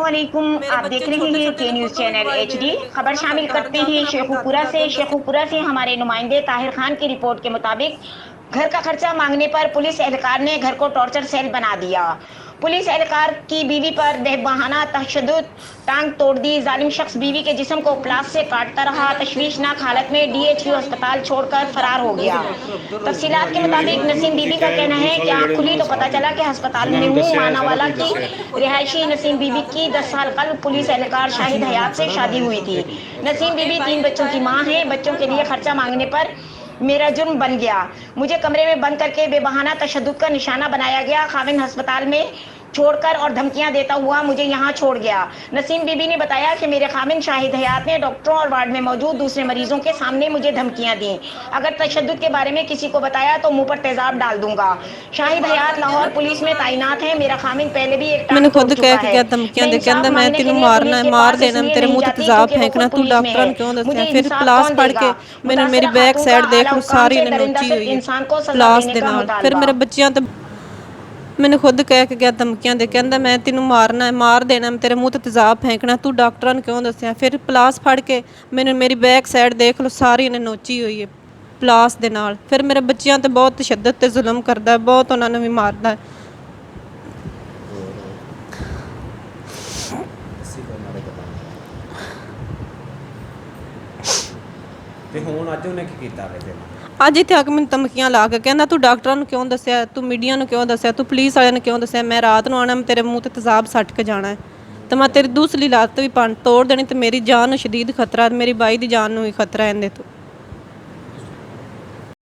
علیکم، آپ دیکھ رہے ہیں کے نیوز چینل HD۔ خبر شامل کرتے ہیں شیخوپورہ سے۔ شیخوپورہ سے ہمارے نمائندے طاہر خان کی رپورٹ کے مطابق گھر کا خرچہ مانگنے پر پولیس اہلکار نے گھر کو ٹارچر سیل بنا دیا۔ پولیس اہلکار کی بیوی پر بے بہانہ تشدد، ٹانگ توڑ دی۔ ظالم شخص بیوی کے جسم کو پلاس سے کاٹتا رہا، تشویشناک حالت میں DHU ہسپتال چھوڑ کر فرار ہو گیا۔ تفصیلات کے مطابق نسیم بی بی کا کہنا ہے کہ آنکھ کھلی تو پتہ چلا کہ ہسپتال میں ہوں۔ مانا والا کی رہائشی نسیم بی بی کی 10 سال قبل پولیس اہلکار شاہد حیات سے شادی ہوئی تھی۔ نسیم بی بی 3 بچوں کی ماں ہے۔ بچوں کے لیے خرچہ مانگنے پر میرا جرم بن گیا، مجھے کمرے میں بند کر کے بے بہانہ تشدد کا نشانہ بنایا گیا۔ خاوند ہسپتال میں چھوڑ کر اور دھمکیاں دیتا ہوا مجھے یہاں چھوڑ گیا۔ نسیم بی بی نے بتایا کہ میرے خاوند شاہد حیات نے ڈاکٹروں اور وارڈ میں موجود دوسرے مریضوں کے سامنے مجھے دھمکیاں دیں، اگر تشدد کے بارے میں کسی کو بتایا تو منہ پر تیزاب ڈال دوں گا۔ شاہد حیات لاہور پولیس میں تعینات ہیں۔ میرا خاوند پہلے بھی ایک ٹانگ توڑ چکا ہے۔ میں انصاف مانگنے کے لیے پولیس کے پاس اس لیے نہیں جاتی کیونکہ وہ خود پولیس میں ہے۔ مجھے انصاف کون دے گا؟ متاثرہ خاتون کا اعلیٰ حکام سے درندہ صرف انسان کو سزا دینے کا مطالبہ۔ ਮੈਨੂੰ ਖੁਦ ਕਹਿ ਕੇ ਗਿਆ ਧਮਕੀਆਂ ਦੇ, ਕਹਿੰਦਾ ਮੈਂ ਤੈਨੂੰ ਮਾਰਨਾ ਹੈ, ਮਾਰ ਦੇਣਾ, ਤੇਰੇ ਮੂੰਹ ਤੇ ਤੇਜ਼ਾਬ ਫੇਂਕਣਾ, ਤੂੰ ਡਾਕਟਰਾਂ ਨੂੰ ਕਿਉਂ ਦੱਸਿਆ? ਫਿਰ ਪਲਾਸ ਫੜ ਕੇ ਮੈਨੂੰ ਮੇਰੀ ਬੈਕ ਸਾਈਡ ਦੇਖ ਲਓ, ਸਾਰੀ ਇਹਨੇ ਨੋਚੀ ਹੋਈ ਹੈ ਪਲਾਸ ਦੇ ਨਾਲ। ਫਿਰ ਮੇਰੇ ਬੱਚਿਆਂ ਤੇ ਬਹੁਤ ਤਸ਼ੱਦਦ ਤੇ ਜ਼ੁਲਮ ਕਰਦਾ ਹੈ, ਬਹੁਤ ਉਹਨਾਂ ਨੂੰ ਵੀ ਮਾਰਦਾ ਹੈ। ਤੇ ਹੁਣ ਅੱਜ ਉਹਨੇ ਕੀ ਕੀਤਾ ਵੇ? ਅੱਜ ਇੱਥੇ ਆ ਕੇ ਮੈਨੂੰ ਧਮਕੀਆਂ ਲਾ ਕੇ ਕਹਿੰਦਾ ਤੂੰ ਡਾਕਟਰਾਂ ਨੂੰ ਕਿਉਂ ਦੱਸਿਆ, ਤੂੰ ਮੀਡੀਆ ਨੂੰ ਕਿਉਂ ਦੱਸਿਆ, ਤੂੰ ਪੁਲਿਸ ਵਾਲਿਆਂ ਨੂੰ ਕਿਉਂ ਦੱਸਿਆ? ਮੈਂ ਰਾਤ ਨੂੰ ਆਉਣਾ, ਤੇਰੇ ਮੂੰਹ ਤੇ ਤੇਜ਼ਾਬ ਸੱਟ ਕੇ ਜਾਣਾ ਹੈ ਤੇ ਮੈਂ ਤੇਰੀ ਦੂਸਰੀ ਲੱਤ ਵੀ ਤੋੜ ਦੇਣੀ ਤੇ ਮੇਰੀ ਜਾਨ ਨੂੰ ਸ਼ਦੀਦ ਖਤਰਾ, ਮੇਰੀ ਬਾਈ ਦੀ ਜਾਨ ਨੂੰ ਵੀ ਖਤਰਾ ਇਹਦੇ ਤੋਂ।